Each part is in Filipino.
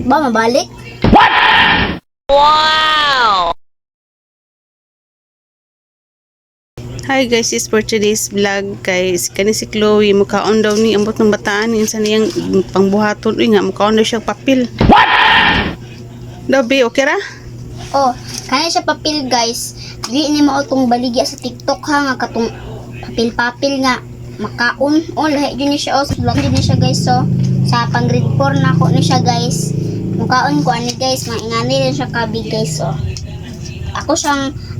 Ba, mabalik? Wow! Hi guys, is for today's vlog guys. Kani si Chloe, mukhaon daw ni ambot ng bataan. Insan niyang pangbuhaton. Uy nga, mukhaon daw siya papel. What? Dabi, okay ra? Oh, kaya siya papel guys. Dili ni mao tong baligya sa TikTok ha nga katong papel-papel nga makaon. Oh, lahi yun siya oh. Vlog din siya guys so. Sa pang grade 4 na ako ni siya guys. Mukhaon ko ani guys, maingani rin siya kabi guys so.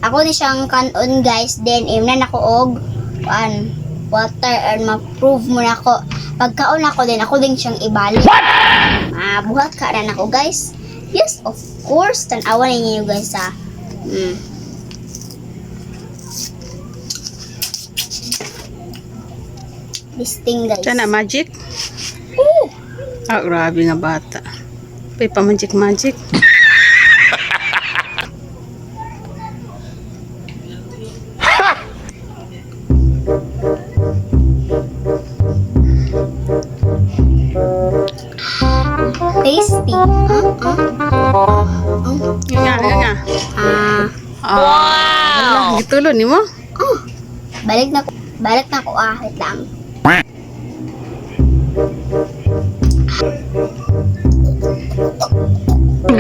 Ako ni siyang kanon guys, then imnan ako og water and ma-prove mo na ako. Pagkaon ako din, ako din siyang ibalik. Buhat ka rin ako guys. Yes, of course, tanawan ninyo guys ha. This thing guys. Sana magic? Ooh. Ah, grabe nga bata. Pay pa magic. Tasty. Nga. Wow! Gitulo ni mo? Balik na ko wait lang.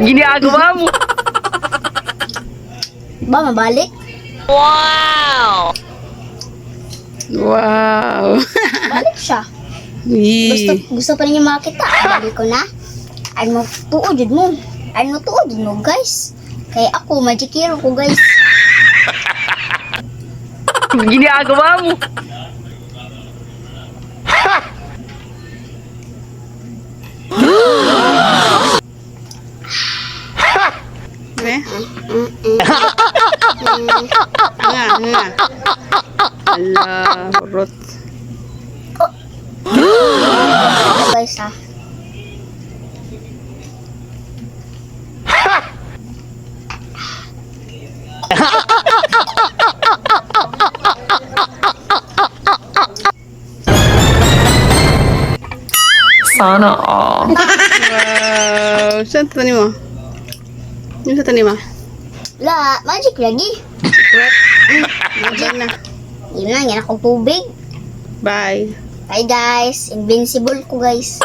Ginagawa mo! Ba, mabalik? Wow! Wow. Balik siya. Yee. Gusto pa ninyo makita. Balik ko na. Ano tuod mo guys. Kaya ako, magic hero ko guys. Ginagawa mo! Be? Nga. Ala, rot. Guys ha. Sana all. Wow. Saan tani mo? Yung sa tani mo? La, magic lagi. Magic na. Yun lang, yan ako tubig. Bye. Bye guys, invincible ko guys.